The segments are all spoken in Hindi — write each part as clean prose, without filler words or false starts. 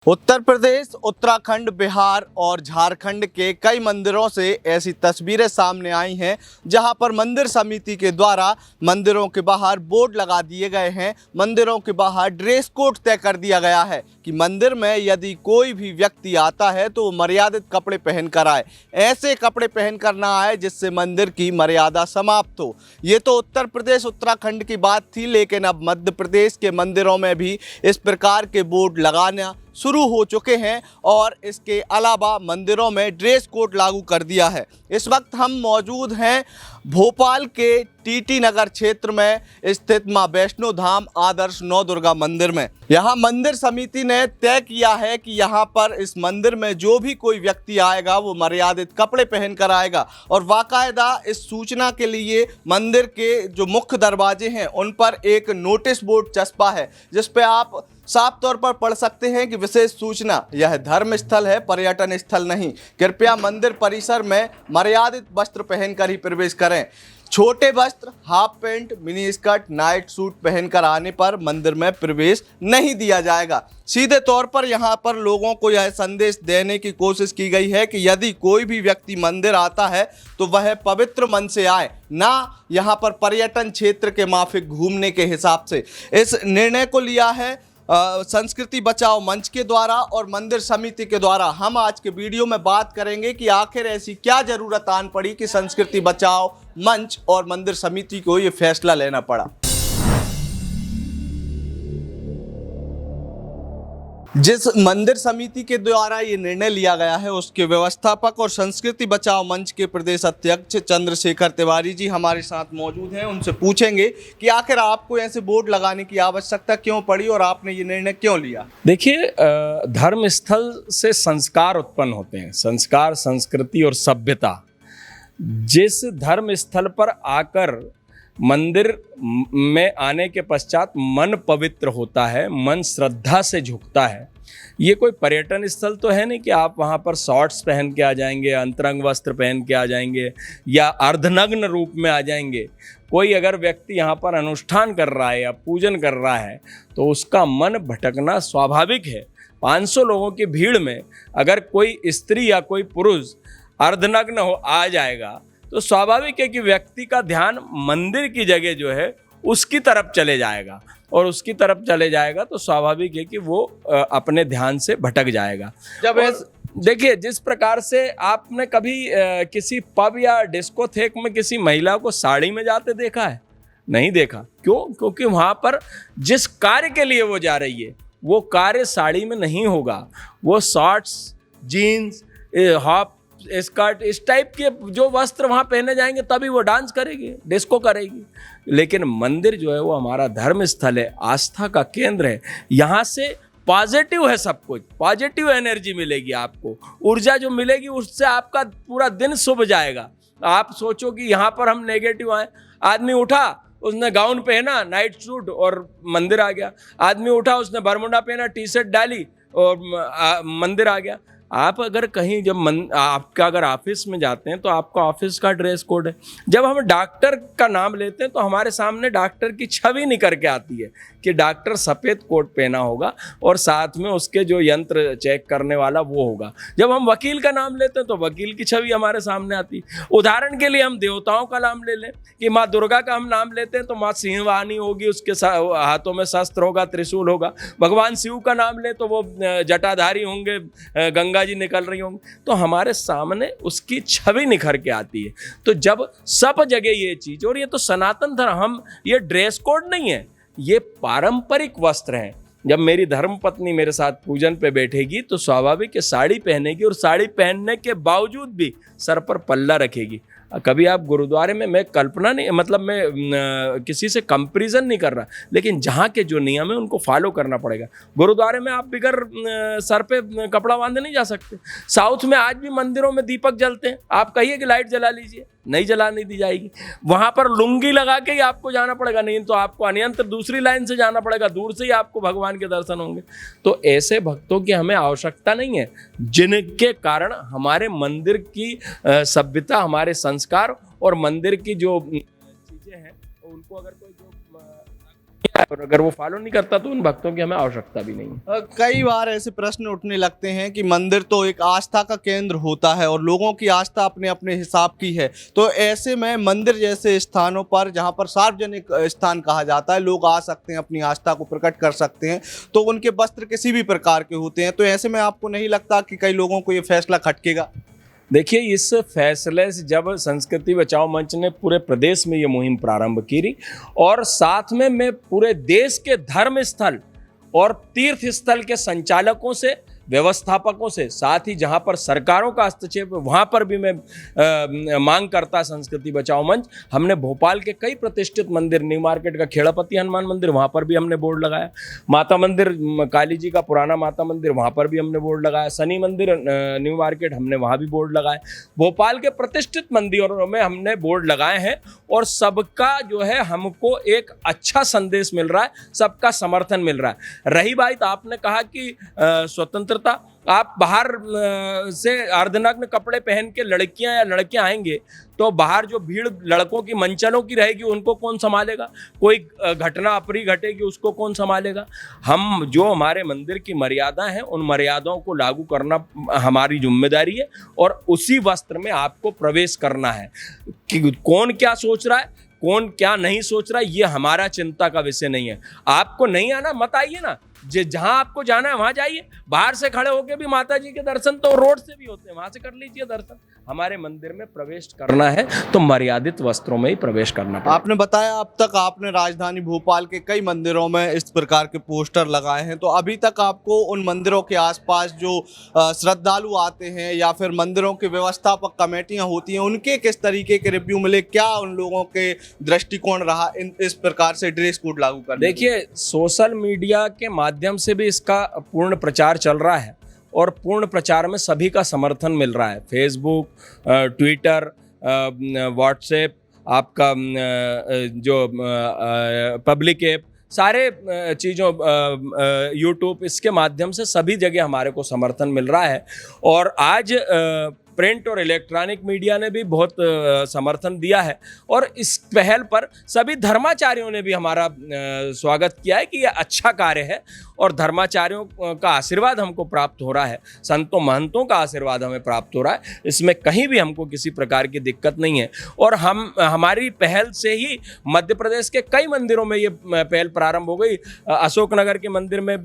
उत्तर प्रदेश, उत्तराखंड, बिहार और झारखंड के कई मंदिरों से ऐसी तस्वीरें सामने आई हैं जहां पर मंदिर समिति के द्वारा मंदिरों के बाहर बोर्ड लगा दिए गए हैं। मंदिरों के बाहर ड्रेस कोड तय कर दिया गया है कि मंदिर में यदि कोई भी व्यक्ति आता है तो वो मर्यादित कपड़े पहन कर आए, ऐसे कपड़े पहन कर ना आए जिससे मंदिर की मर्यादा समाप्त हो। ये तो उत्तर प्रदेश, उत्तराखंड की बात थी, लेकिन अब मध्य प्रदेश के मंदिरों में भी इस प्रकार के बोर्ड लगाना शुरू हो चुके हैं और इसके अलावा मंदिरों में ड्रेस कोड लागू कर दिया है। इस वक्त हम मौजूद हैं भोपाल के टीटी नगर क्षेत्र में स्थित मां वैष्णो धाम आदर्श नवदुर्गा मंदिर में। यहां मंदिर समिति ने तय किया है कि यहां पर इस मंदिर में जो भी कोई व्यक्ति आएगा वो मर्यादित कपड़े पहनकर आएगा और बाकायदा इस सूचना के लिए मंदिर के जो मुख्य दरवाजे हैं उन पर एक नोटिस बोर्ड चस्पा है जिस पे आप साफ तौर पर पढ़ सकते हैं कि विशेष सूचना, यह धर्म स्थल है, पर्यटन स्थल नहीं। कृपया मंदिर परिसर में मर्यादित वस्त्र पहनकर ही प्रवेश करें। छोटे वस्त्र, half pant, mini skirt, night suit पहनकर आने पर मंदिर में प्रवेश नहीं दिया जाएगा। सीधे तौर पर यहाँ पर लोगों को यह संदेश देने की कोशिश की गई है कि यदि कोई भी व्यक्ति मंदिर आता है तो वह पवित्र मन से आए, ना यहाँ पर पर्यटन क्षेत्र के माफिक घूमने के हिसाब से। इस निर्णय को लिया है संस्कृति बचाओ मंच के द्वारा और मंदिर समिति के द्वारा। हम आज के वीडियो में बात करेंगे कि आखिर ऐसी क्या जरूरत आन पड़ी कि संस्कृति बचाओ मंच और मंदिर समिति को ये फैसला लेना पड़ा। जिस मंदिर समिति के द्वारा ये निर्णय लिया गया है उसके व्यवस्थापक और संस्कृति बचाओ मंच के प्रदेश अध्यक्ष चंद्रशेखर तिवारी जी हमारे साथ मौजूद हैं। उनसे पूछेंगे कि आखिर आपको ऐसे बोर्ड लगाने की आवश्यकता क्यों पड़ी और आपने ये निर्णय क्यों लिया। देखिए, धर्म स्थल से संस्कार उत्पन्न होते हैं, संस्कार, संस्कृति और सभ्यता। जिस धर्म स्थल पर आकर मंदिर में आने के पश्चात मन पवित्र होता है, मन श्रद्धा से झुकता है। ये कोई पर्यटन स्थल तो है नहीं कि आप वहाँ पर शॉर्ट्स पहन के आ जाएंगे, अंतरंग वस्त्र पहन के आ जाएंगे या अर्धनग्न रूप में आ जाएंगे। कोई अगर व्यक्ति यहाँ पर अनुष्ठान कर रहा है या पूजन कर रहा है तो उसका मन भटकना स्वाभाविक है। 500 लोगों की भीड़ में अगर कोई स्त्री या कोई पुरुष अर्धनग्न हो आ जाएगा तो स्वाभाविक है कि व्यक्ति का ध्यान मंदिर की जगह जो है उसकी तरफ चले जाएगा और उसकी तरफ चले जाएगा तो स्वाभाविक है कि वो अपने ध्यान से भटक जाएगा। जब देखिए, जिस प्रकार से आपने कभी किसी पब या डिस्कोथेक में किसी महिला को साड़ी में जाते देखा है? नहीं देखा। क्यों? क्योंकि वहाँ पर जिस कार्य के लिए वो जा रही है वो कार्य साड़ी में नहीं होगा। वो शॉर्ट्स, जीन्स, हाफ स्कर्ट, इस टाइप के जो वस्त्र वहाँ पहने जाएंगे तभी वो डांस करेगी, डिस्को करेगी। लेकिन मंदिर जो है वो हमारा धर्म स्थल है, आस्था का केंद्र है। यहाँ से पॉजिटिव है, सब कुछ पॉजिटिव एनर्जी मिलेगी आपको, ऊर्जा जो मिलेगी उससे आपका पूरा दिन शुभ जाएगा। आप सोचो कि यहाँ पर हम नेगेटिव आए, आदमी उठा उसने गाउन पहना, नाइट सूट और मंदिर आ गया। आदमी उठा उसने बरमुंडा पहना, टी शर्ट डाली और मंदिर आ गया। आप अगर कहीं जब आपका अगर ऑफिस में जाते हैं तो आपका ऑफिस का ड्रेस कोड है। जब हम डॉक्टर का नाम लेते हैं तो हमारे सामने डॉक्टर की छवि निकल के आती है कि डॉक्टर सफ़ेद कोट पहना होगा और साथ में उसके जो यंत्र चेक करने वाला वो होगा। जब हम वकील का नाम लेते हैं तो वकील की छवि हमारे सामने आती है। उदाहरण के लिए हम देवताओं का नाम ले लें कि माँ दुर्गा का हम नाम लेते हैं तो माँ सिंहवानी होगी, उसके हाथों में शस्त्र होगा, त्रिशूल होगा। भगवान शिव का नाम ले तो वो जटाधारी होंगे, गंगा जी निकल रही होंगी। तो हमारे सामने उसकी छवि निखर के आती है। तो जब सब जगह ये चीज, और ये तो सनातन धर्म, हम ये ड्रेस कोड नहीं है, ये पारंपरिक वस्त्र हैं। जब मेरी धर्मपत्नी मेरे साथ पूजन पे बैठेगी तो स्वाभाविक है साड़ी पहनेगी और साड़ी पहनने के बावजूद भी सर पर पल्ला रखेगी। कभी आप गुरुद्वारे में, मैं कल्पना नहीं, मतलब मैं किसी से कंपैरिजन नहीं कर रहा, लेकिन जहाँ के जो नियम है उनको फॉलो करना पड़ेगा। गुरुद्वारे में आप बिगर सर पे कपड़ा बांधे नहीं जा सकते। साउथ में आज भी मंदिरों में दीपक जलते हैं, आप कहिए कि लाइट जला लीजिए, नहीं जलाने दी जाएगी। वहाँ पर लुंगी लगा के ही आपको जाना पड़ेगा, नहीं तो आपको अन्यंत्र दूसरी लाइन से जाना पड़ेगा, दूर से ही आपको भगवान के दर्शन होंगे। तो ऐसे भक्तों की हमें आवश्यकता नहीं है जिनके कारण हमारे मंदिर की सभ्यता, हमारे संस्कार और मंदिर की जो चीज़ें हैं उनको अगर कोई जो है, और अगर वो फॉलो नहीं करता तो उन भक्तों की हमें आवश्यकता भी नहीं है। कई बार ऐसे प्रश्न उठने लगते हैं कि मंदिर तो एक आस्था का केंद्र होता है और लोगों की आस्था अपने अपने हिसाब की है, तो ऐसे में मंदिर जैसे स्थानों पर जहां पर सार्वजनिक स्थान कहा जाता है, लोग आ सकते हैं, अपनी आस्था को प्रकट कर सकते हैं, तो उनके वस्त्र किसी भी प्रकार के होते हैं, तो ऐसे में आपको नहीं लगता कि कई लोगों को ये फैसला खटकेगा? देखिए, इस फैसले से जब संस्कृति बचाओ मंच ने पूरे प्रदेश में ये मुहिम प्रारंभ की और साथ में मैं पूरे देश के धर्म स्थल और तीर्थ स्थल के संचालकों से, व्यवस्थापकों से, साथ ही जहां पर सरकारों का हस्तक्षेप है वहां पर भी मैं मांग करता संस्कृति बचाओ मंच। हमने भोपाल के कई प्रतिष्ठित मंदिर, न्यू मार्केट का खेड़ापति हनुमान मंदिर, वहां पर भी हमने बोर्ड लगाया, माता मंदिर काली जी का पुराना माता मंदिर, वहां पर भी हमने बोर्ड लगाया, शनि मंदिर न्यू मार्केट, हमने वहां भी बोर्ड लगाए। भोपाल के प्रतिष्ठित मंदिरों में हमने बोर्ड लगाए हैं और सबका जो है हमको एक अच्छा संदेश मिल रहा है, सबका समर्थन मिल रहा है। रही बात आपने कहा कि स्वतंत्रता, आप बाहर से अर्धनग्न कपड़े पहन के लड़कियां या लड़के आएंगे तो बाहर जो भीड़ लड़कों की मंचलों की रहेगी उनको कौन संभालेगा? कोई घटना अप्रिय घटेगी उसको कौन संभालेगा? हम जो हमारे मंदिर की मर्यादाएं हैं उन मर्यादाओं को लागू करना हमारी जिम्मेदारी है और उसी वस्त्र में आपको प्रवेश करना है। कि कौन क्या सोच रहा है, कौन क्या नहीं सोच रहा है, ये हमारा चिंता का विषय नहीं है। आपको नहीं आना मत आइए ना, जहां आपको जाना है वहां जाइए। बाहर से खड़े होकर भी माता जी के दर्शन तो रोड से भी होते हैं, वहां से कर लीजिए दर्शन। हमारे मंदिर में प्रवेश करना है तो मर्यादित वस्त्रों में ही प्रवेश करना पड़ेगा। आपने बताया अब तक आपने राजधानी भोपाल के कई मंदिरों में इस प्रकार के पोस्टर लगाए हैं, तो अभी तक आपको उन मंदिरों के आसपास जो श्रद्धालु आते हैं या फिर मंदिरों के व्यवस्थापक कमेटियां होती हैं, उनके किस तरीके के रिव्यू मिले? क्या उन लोगों के दृष्टिकोण रहा इस प्रकार से ड्रेस कोड लागू करने? देखिए, सोशल मीडिया के माध्यम से भी इसका पूर्ण प्रचार चल रहा है और पूर्ण प्रचार में सभी का समर्थन मिल रहा है। फेसबुक, ट्विटर, व्हाट्सएप, आपका जो पब्लिक ऐप, सारे चीज़ों, यूट्यूब, इसके माध्यम से सभी जगह हमारे को समर्थन मिल रहा है। और आज प्रिंट और इलेक्ट्रॉनिक मीडिया ने भी बहुत समर्थन दिया है और इस पहल पर सभी धर्माचार्यों ने भी हमारा स्वागत किया है कि यह अच्छा कार्य है और धर्माचार्यों का आशीर्वाद हमको प्राप्त हो रहा है, संतों महंतों का आशीर्वाद हमें प्राप्त हो रहा है। इसमें कहीं भी हमको किसी प्रकार की दिक्कत नहीं है और हमारी पहल से ही मध्य प्रदेश के कई मंदिरों में ये पहल प्रारंभ हो गई। अशोकनगर के मंदिर में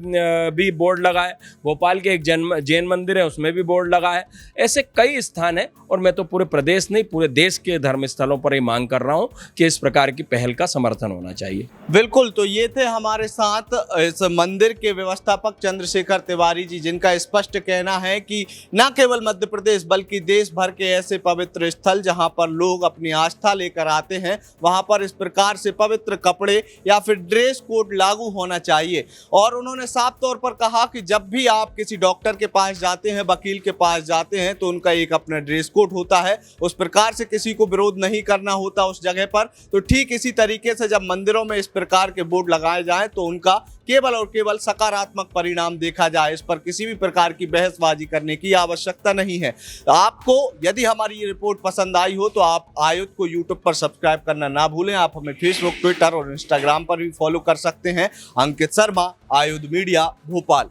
भी बोर्ड लगा है, भोपाल के एक जैन मंदिर है उसमें भी बोर्ड लगा है। ऐसे कई स्थान है और मैं तो पूरे प्रदेश नहीं पूरे देश के धर्म स्थलों पर ही मांग कर रहा हूं कि इस प्रकार की पहल का समर्थन होना चाहिए। बिल्कुल, तो ये थे हमारे साथ इस मंदिर के व्यवस्थापक चंद्रशेखर तिवारी जी, जिनका स्पष्ट कहना है कि न केवल मध्य प्रदेश बल्कि देश भर के ऐसे पवित्र स्थल जहां पर लोग अपनी आस्था लेकर आते हैं, वहां पर इस प्रकार से पवित्र कपड़े या फिर ड्रेस कोड लागू होना चाहिए। और उन्होंने साफ तौर पर कहा कि जब भी आप किसी डॉक्टर के पास जाते हैं, वकील के पास जाते हैं, तो उनका एक अपना ड्रेस कोड होता है, उस प्रकार से किसी को विरोध नहीं करना होता उस जगह पर। तो ठीक इसी तरीके से जब मंदिरों में इस प्रकार के बोर्ड लगाए जाएं तो उनका केवल और केवल सकारात्मक परिणाम देखा जाए, इस पर किसी भी प्रकार की बहसबाजी करने की आवश्यकता नहीं है। आपको यदि हमारी ये रिपोर्ट पसंद आई हो तो आप आयुध को यूट्यूब पर सब्सक्राइब करना ना भूलें। आप हमें फेसबुक, ट्विटर और इंस्टाग्राम पर भी फॉलो कर सकते हैं। अंकित शर्मा, आयुध मीडिया, भोपाल।